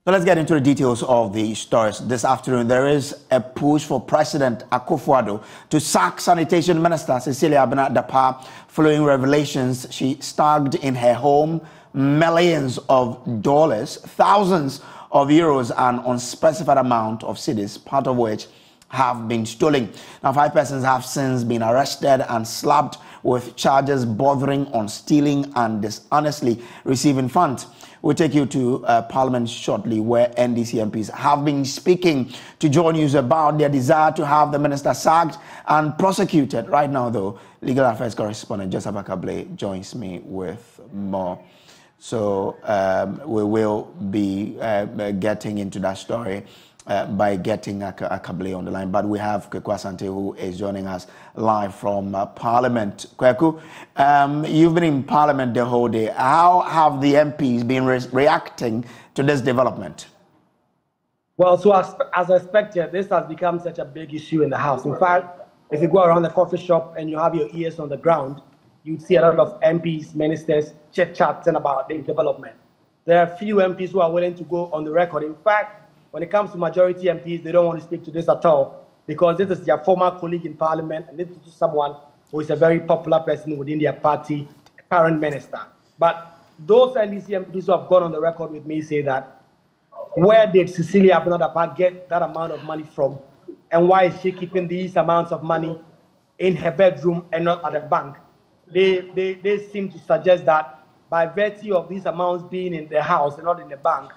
So let's get into the details of the stories this afternoon. There is a push for President Akufo-Addo to sack Sanitation Minister Cecilia Dapaah following revelations she stacked in her home millions of dollars, thousands of euros, and unspecified amount of cedis, part of which have been stolen. Now, 5 persons have since been arrested and slapped with charges bordering on stealing and dishonestly receiving funds. We'll take you to Parliament shortly, where NDC MPs have been speaking to Joy News about their desire to have the minister sacked and prosecuted. Right now, though, Legal Affairs correspondent Joseph Akabley joins me with more. So we will be getting into that story by getting Akabley on the line. But we have Kweku Asante, who is joining us live from Parliament. Kweku, you've been in Parliament the whole day. How have the MPs been reacting to this development? Well, so as expected, this has become such a big issue in the House. In fact, if you go around the coffee shop and you have your ears on the ground, you'd see a lot of MPs, ministers, chit-chatting about the development. There are few MPs who are willing to go on the record. In fact, when it comes to majority MPs, they don't want to speak to this at all because this is their former colleague in Parliament and this is someone who is a very popular person within their party, a current minister. But those NDC MPs who have gone on the record with me say that where did Cecilia Dapaah get that amount of money from, and why is she keeping these amounts of money in her bedroom and not at the bank? They seem to suggest that by virtue of these amounts being in the house and not in the bank,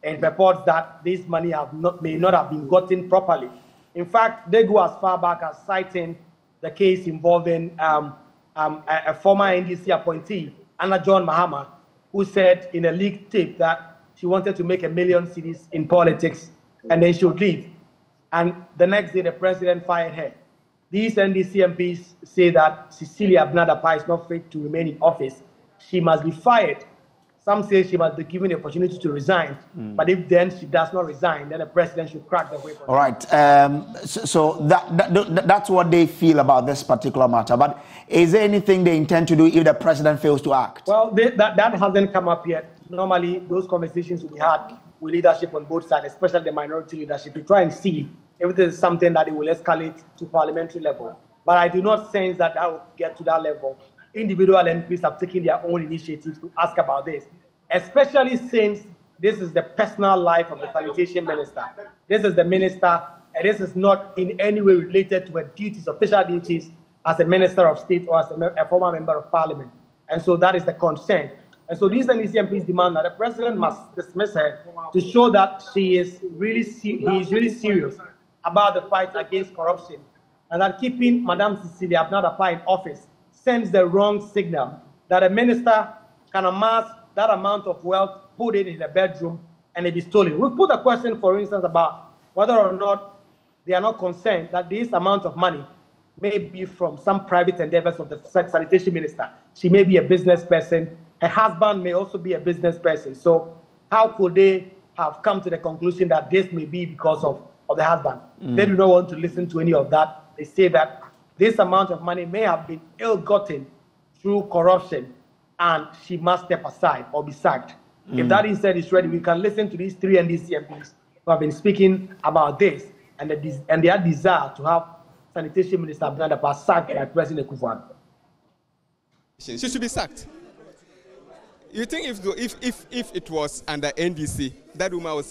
and purports that this money may not have been gotten properly. In fact, they go as far back as citing the case involving a former NDC appointee, Anna John Mahama, who said in a leaked tape that she wanted to make $1 million cedis in politics and then she would leave. And the next day, the president fired her. These NDC MPs say that Cecilia Dapaah is not fit to remain in office. She must be fired. Some say she must be given the opportunity to resign, but if then she does not resign, then the president should crack the whip. All right. So that's what they feel about this particular matter. But is there anything they intend to do if the president fails to act? Well, that hasn't come up yet. Normally, those conversations will be had with leadership on both sides, especially the minority leadership, to try and see if this is something that it will escalate to parliamentary level. But I do not sense that that will get to that level. Individual MPs have taken their own initiatives to ask about this, especially since this is the personal life of the Sanitation Minister. This is the minister, and this is not in any way related to her duties, official duties, as a Minister of State or as a former Member of Parliament. And so that is the concern. And so these NDC MPs demand that the president must dismiss her to show that he is really serious about the fight against corruption, and that keeping Madam Cecilia Dapaah in office sends the wrong signal that a minister can amass that amount of wealth, put it in the bedroom, and it be stolen. We put a question, for instance, about whether or not they are not concerned that this amount of money may be from some private endeavors of the Sanitation Minister. She may be a business person. Her husband may also be a business person. So how could they have come to the conclusion that this may be because of the husband? They do not want to listen to any of that. They say that this amount of money may have been ill-gotten through corruption, and she must step aside or be sacked. If that instead is ready, we can listen to these 3 NDC MPs who have been speaking about this and their desire to have Sanitation Minister Dapaah sacked by President Akufo-Addo. She should be sacked. You think if it was under NDC, that woman will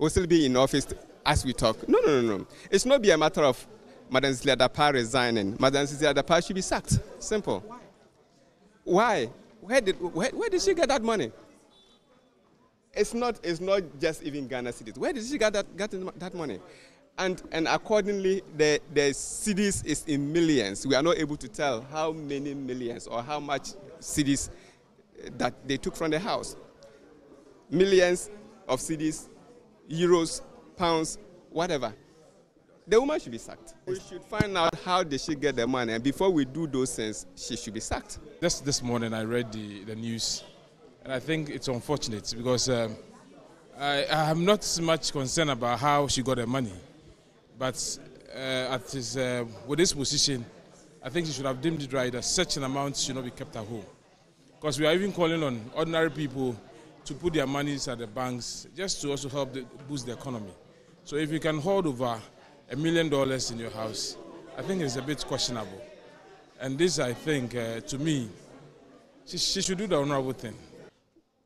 still be in office as we talk? No. It's not be a matter of Madam Cecilia Dapaah resigning. Madam Cecilia Dapaah should be sacked. Simple. Why? Where did she get that money? It's not just even Ghana cedis. Where did she get that money? And accordingly, the cedis is in millions. We are not able to tell how many millions or how much cedis that they took from the house. Millions of cedis, euros, pounds, whatever. The woman should be sacked. We should find out how did she get the money, and before we do those things, she should be sacked. This morning I read the news, and I think it's unfortunate because I am not much concerned about how she got the money, but with this position, I think she should have deemed it right that such an amount should not be kept at home. Because we are even calling on ordinary people to put their monies at the banks just to also help boost the economy. So if you can hold over $1 million in your house, I think it's a bit questionable. And this, I think, to me, she should do the honorable thing.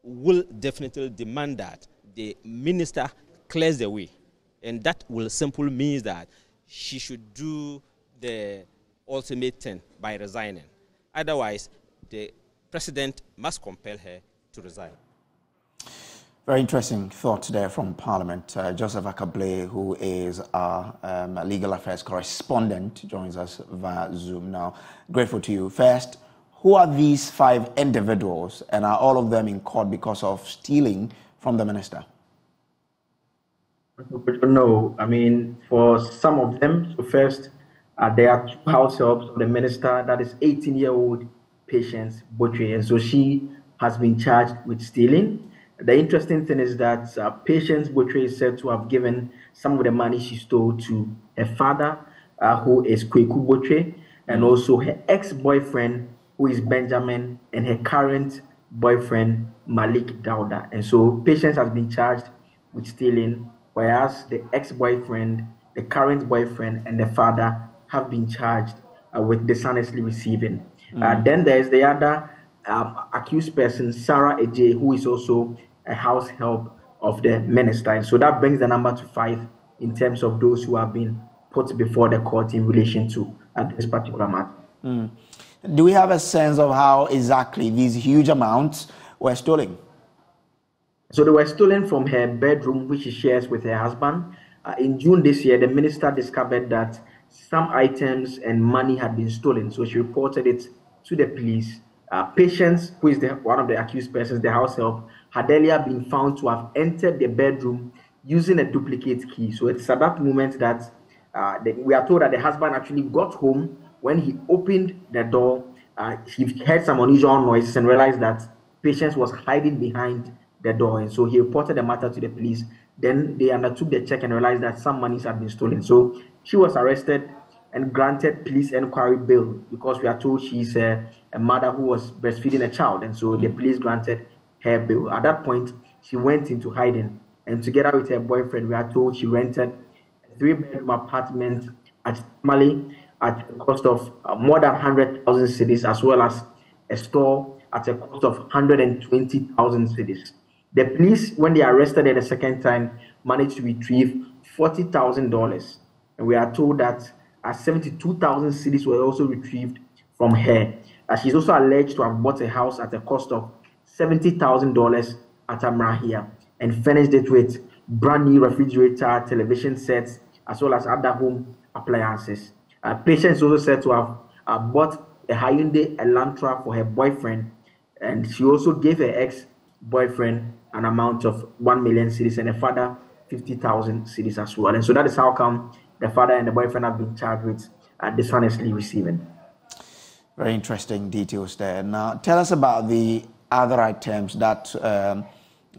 Will definitely demand that the minister clears the way. And that will simply mean that she should do the ultimate thing by resigning. Otherwise, the president must compel her to resign. Very interesting thoughts there from Parliament. Joseph Akable, who is our legal affairs correspondent, joins us via Zoom now. Grateful to you. First, who are these 5 individuals, and are all of them in court because of stealing from the minister? No, I mean, for some of them, so first, there are 2 house helps of the minister, that is 18-year-old Patience Botwe, and so she has been charged with stealing. The interesting thing is that Patience Botwe is said to have given some of the money she stole to her father, who is Kweku Botwe, and also her ex-boyfriend, who is Benjamin, and her current boyfriend, Malik Dauda. And so Patience has been charged with stealing, whereas the ex-boyfriend, the current boyfriend, and the father have been charged with dishonestly receiving. Then there's the other accused person, Sarah Ejay, who is also a house help of the minister. And so that brings the number to 5 in terms of those who have been put before the court in relation to this particular matter. Do we have a sense of how exactly these huge amounts were stolen? So they were stolen from her bedroom, which she shares with her husband. In June this year, the minister discovered that some items and money had been stolen. So she reported it to the police. Patience, who is one of the accused persons, the house help, had earlier been found to have entered the bedroom using a duplicate key. So it's at that moment that we are told that the husband actually got home. When he opened the door, he heard some unusual noises and realized that Patience was hiding behind the door. And so he reported the matter to the police. Then they undertook the check and realized that some monies had been stolen. So she was arrested and granted police inquiry bail because we are told she's a mother who was breastfeeding a child. And so the police granted her bail. At that point, she went into hiding. And together with her boyfriend, we are told she rented a 3-bedroom apartment at Mali at a cost of more than 100,000 cedis, as well as a store at a cost of 120,000 cedis. The police, when they arrested her the second time, managed to retrieve $40,000. And we are told that 72,000 cedis were also retrieved from her. She's also alleged to have bought a house at a cost of $70,000 at Amrahia and furnished it with brand new refrigerator, television sets, as well as other home appliances. Patience also said to have bought a Hyundai Elantra for her boyfriend, and she also gave her ex-boyfriend an amount of 1 million cedis and her father 50,000 cedis as well. And so that is how come the father and the boyfriend have been charged with dishonestly receiving. Very interesting details there. Now, tell us about the other items that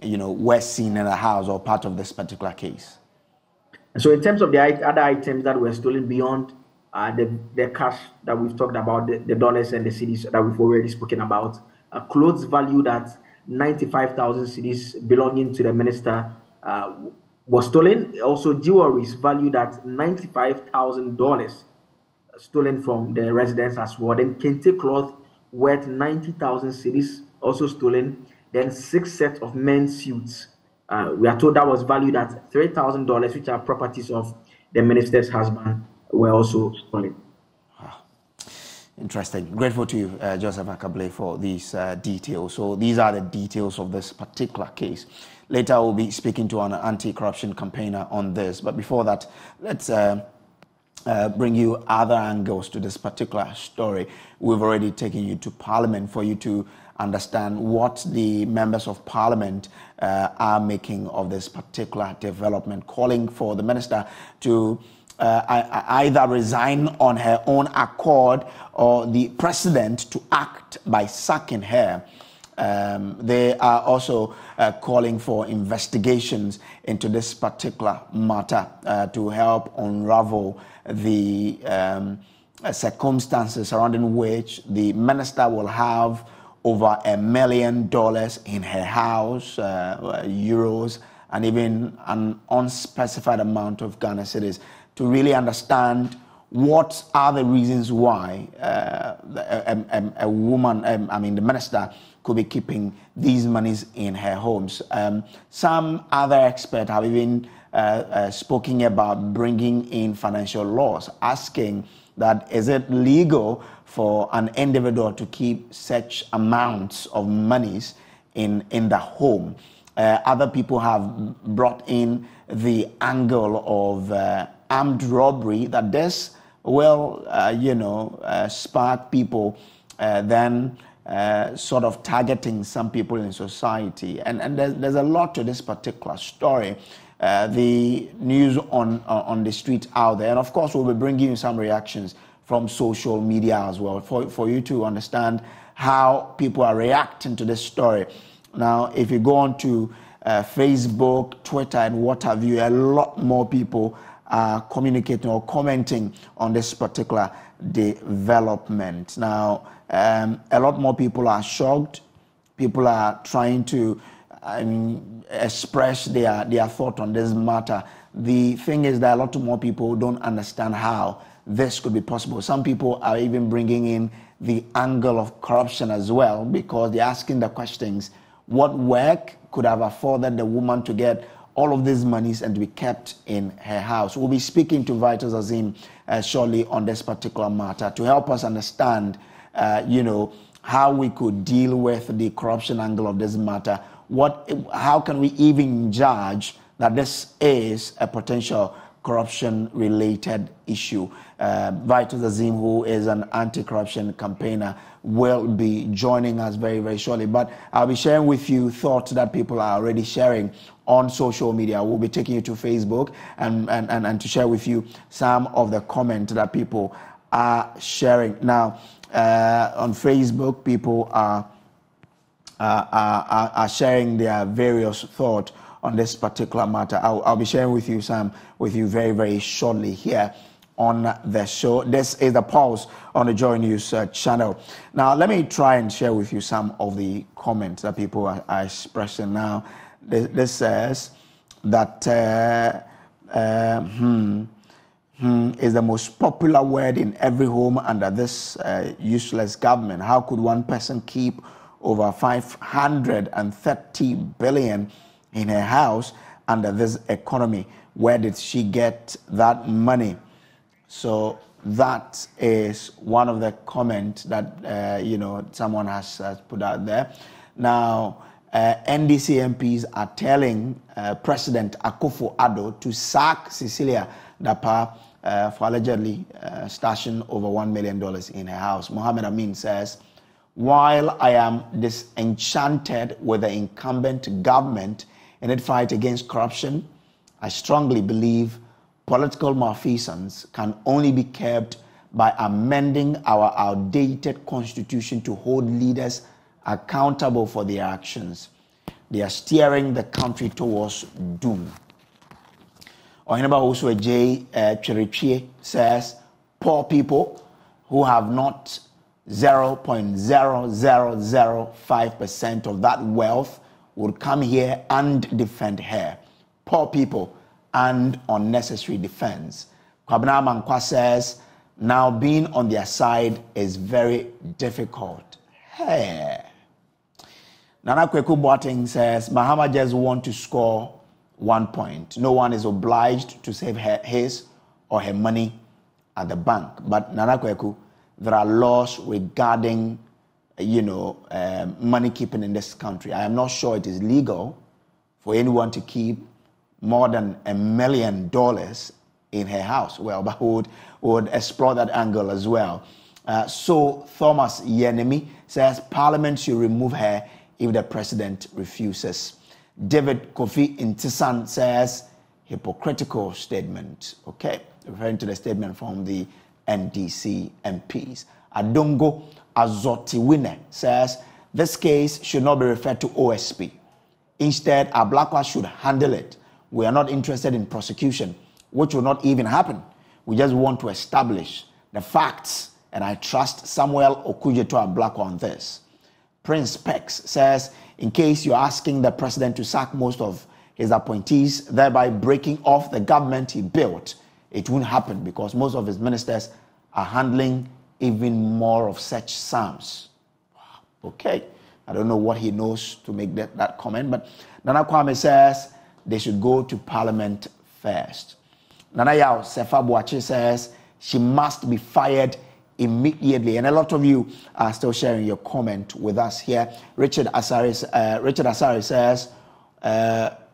were seen in the house or part of this particular case. So in terms of the other items that were stolen beyond the cash that we've talked about, the dollars and the cedis that we've already spoken about, clothes valued at 95,000 cedis belonging to the minister was stolen. Also, jewelry valued at $95,000 stolen from the residence as well. Then kente cloth worth 90,000 cedis also stolen. Then 6 sets of men's suits. We are told that was valued at $3,000, which are properties of the minister's husband, were also stolen. Interesting. Grateful to you, Joseph Akable, for these details. So these are the details of this particular case. Later, we'll be speaking to an anti-corruption campaigner on this. But before that, let's bring you other angles to this particular story. We've already taken you to Parliament for you to understand what the members of Parliament are making of this particular development, calling for the minister to either resign on her own accord or the president to act by sacking her. They are also calling for investigations into this particular matter to help unravel the circumstances surrounding which the minister will have over $1 million in her house, euros, and even an unspecified amount of Ghana cedis, to really understand what are the reasons why a woman, the minister, could be keeping these monies in her homes. Some other experts have even spoken about bringing in financial laws, asking that is it legal for an individual to keep such amounts of monies in the home. Other people have brought in the angle of armed robbery, that this will, spark people then sort of targeting some people in society. And there's a lot to this particular story. The news on the street out there. And of course, we'll be bringing you some reactions from social media as well for you to understand how people are reacting to this story. Now, if you go on to Facebook, Twitter, and what have you, a lot more people are communicating or commenting on this particular development. Now, a lot more people are shocked. People are trying to express their thought on this matter. The thing is that a lot more people don't understand how this could be possible. Some people are even bringing in the angle of corruption as well, because they're asking the questions, what work could have afforded the woman to get all of these monies and to be kept in her house? We'll be speaking to Vitus Azim shortly on this particular matter to help us understand, how we could deal with the corruption angle of this matter. How can we even judge that this is a potential corruption-related issue? Vitus Azim, who is an anti-corruption campaigner, will be joining us very, very shortly. But I'll be sharing with you thoughts that people are already sharing on social media. We'll be taking you to Facebook and to share with you some of the comments that people are sharing. Now, on Facebook, people are sharing their various thoughts on this particular matter. I'll be sharing with you some very, very shortly here on the show. This is the Pulse on the Joy News channel. Now, let me try and share with you some of the comments that people are expressing now. This says that is the most popular word in every home under this useless government. How could one person keep over 530 billion in her house under this economy? Where did she get that money? So that is one of the comments that someone has put out there. Now, NDC MPs are telling President Akufo-Addo to sack Cecilia Dapaah for allegedly stashing over $1 million in her house. Mohammed Amin says, while I am disenchanted with the incumbent government in its fight against corruption, I strongly believe political malfeasance can only be curbed by amending our outdated constitution to hold leaders accountable for their actions. They are steering the country towards doom. Ohinaba also J. Cherichie says, poor people who have not 0.0005% of that wealth would come here and defend her. Poor people and unnecessary defense. Kwabena Mankwa says, now being on their side is very difficult. Hey. Nana Kweku Boateng says, Mahama just want to score 1 point. No one is obliged to save his or her money at the bank. But Nana Kweku, there are laws regarding, money keeping in this country. I am not sure it is legal for anyone to keep more than $1 million in her house. Well, but would explore that angle as well. So Thomas Yenemi says Parliament should remove her if the president refuses. David Kofi Intisan says hypocritical statement. Okay, referring to the statement from the NDC MPs. Adongo Azotiwine says this case should not be referred to OSP. Instead, Ablakwa should handle it. We are not interested in prosecution, which will not even happen. We just want to establish the facts, and I trust Samuel Okujeto Ablakwa on this. Prince Pex says, in case you're asking the president to sack most of his appointees, thereby breaking off the government he built, it won't happen because most of his ministers are handling even more of such sums. Okay, I don't know what he knows to make that comment, but Nana Kwame says they should go to Parliament first. Nana Yao Sefa Boache says she must be fired immediately, and a lot of you are still sharing your comment with us here. Richard Asari says,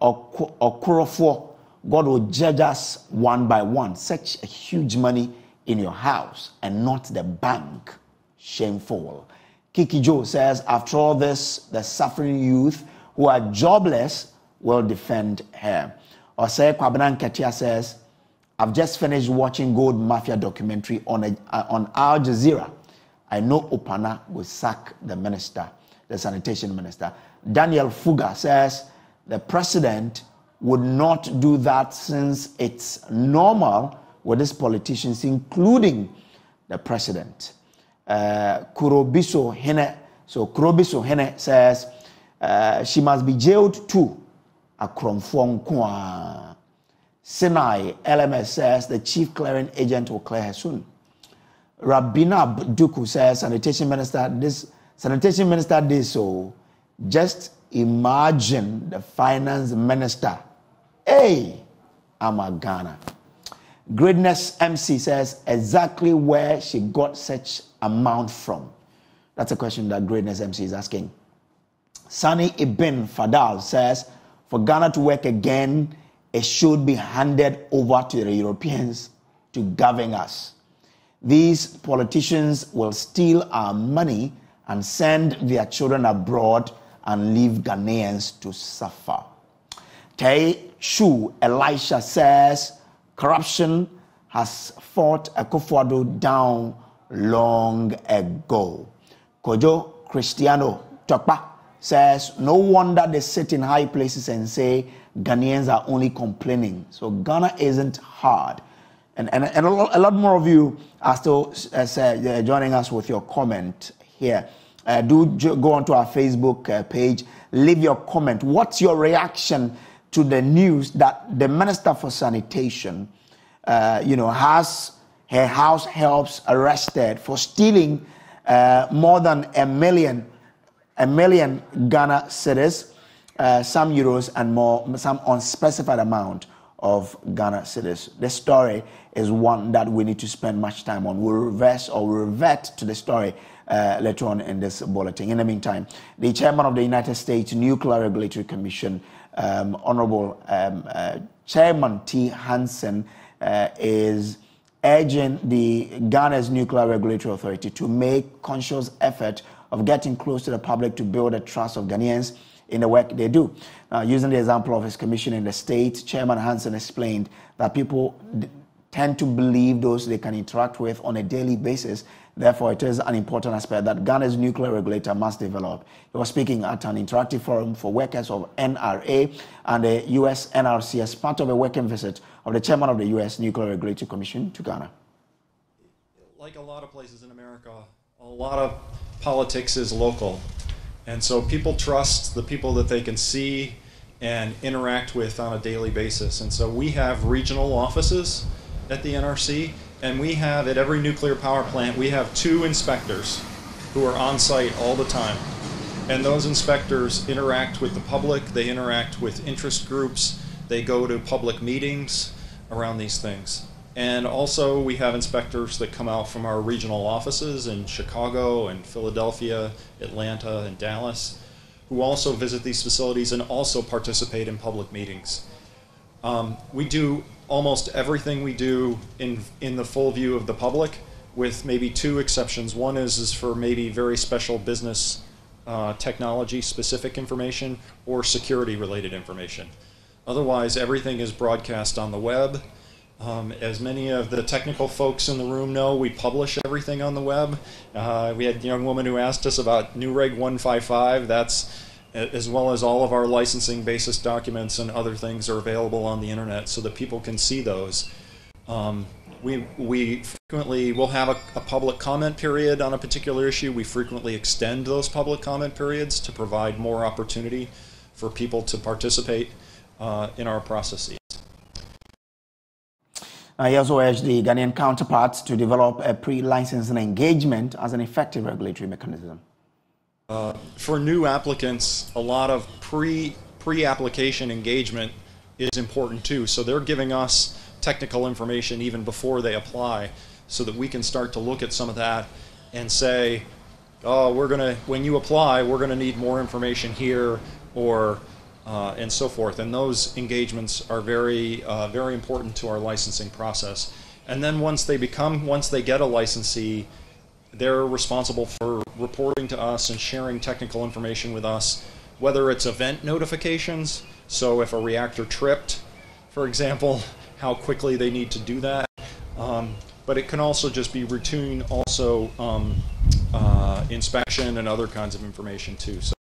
Okurofo, God will judge us one by one. Such a huge money in your house and not the bank. Shameful. Kiki Joe says, after all this, the suffering youth who are jobless will defend her. Osei Kwabanan Ketia says, I've just finished watching Gold Mafia documentary on Al Jazeera. I know Opana will sack the minister, the sanitation minister. Daniel Fuga says, the president would not do that since it's normal with these politicians, including the president. Kurobiso Hene says she must be jailed too. Akromfong Kwa. Sinai LMS says the chief clearing agent will clear her soon. Rabinab Duku says sanitation minister did so. Just imagine the finance minister. Hey, I'm a Ghana. Greatness MC says exactly where she got such amount from. That's a question that Greatness MC is asking. Sani Ibn Fadal says for Ghana to work again, it should be handed over to the Europeans to govern us. These politicians will steal our money and send their children abroad and leave Ghanaians to suffer. Tay Shu Elisha says corruption has fought Akufo-Addo down long ago. Kojo Cristiano Tokpa says no wonder they sit in high places and say Ghanaians are only complaining. So Ghana isn't hard. And a lot more of you are still joining us with your comment here. Do go onto our Facebook page, leave your comment. What's your reaction to the news that the Minister for Sanitation, has her house helps arrested for stealing more than a million Ghana cedis, some euros and more, some unspecified amount of Ghana cedis. This story is one that we need to spend much time on. We'll revert to the story later on in this bulletin. In the meantime, the chairman of the United States Nuclear Regulatory Commission, Honorable Chairman T. Hansen, is urging the Ghana's Nuclear Regulatory Authority to make conscious effort of getting close to the public to build the trust of Ghanaians in the work they do. Using the example of his commission in the state, Chairman Hansen explained that people tend to believe those they can interact with on a daily basis. Therefore, it is an important aspect that Ghana's nuclear regulator must develop. He was speaking at an interactive forum for workers of NRA and the U.S. NRC as part of a working visit of the chairman of the U.S. Nuclear Regulatory Commission to Ghana. Like a lot of places in America, a lot of politics is local. And so people trust the people that they can see and interact with on a daily basis. And so we have regional offices at the NRC, and we have at every nuclear power plant, we have 2 inspectors who are on site all the time. And those inspectors interact with the public, they interact with interest groups, they go to public meetings around these things. And also we have inspectors that come out from our regional offices in Chicago and Philadelphia, Atlanta, and Dallas, who also visit these facilities and also participate in public meetings. We do almost everything we do in the full view of the public, with maybe 2 exceptions. One is for maybe very special business technology specific information or security related information. Otherwise, everything is broadcast on the web. As many of the technical folks in the room know, we publish everything on the web. We had a young woman who asked us about New Reg 155. That's as well as all of our licensing basis documents and other things are available on the internet so that people can see those. We frequently will have a public comment period on a particular issue. We frequently extend those public comment periods to provide more opportunity for people to participate in our processes. He also urged the Ghanaian counterparts to develop a pre-licensing engagement as an effective regulatory mechanism. For new applicants, a lot of pre-application engagement is important too. So they're giving us technical information even before they apply, so that we can start to look at some of that and say, oh, when you apply, we're gonna need more information here, or and so forth. And those engagements are very important to our licensing process. And then once they get a licensee, they're responsible for reporting to us and sharing technical information with us, whether it's event notifications, so if a reactor tripped, for example, how quickly they need to do that. But it can also just be routine, also inspection and other kinds of information too. So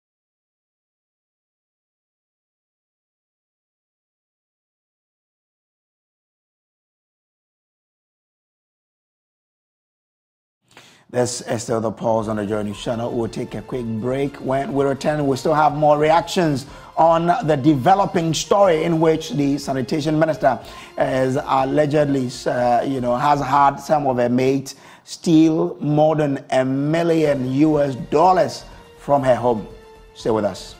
this is still the Pulse on the Journey channel. We'll take a quick break. When we return, we still have more reactions on the developing story in which the Sanitation Minister is allegedly, has had some of her mates steal more than $1 million from her home. Stay with us.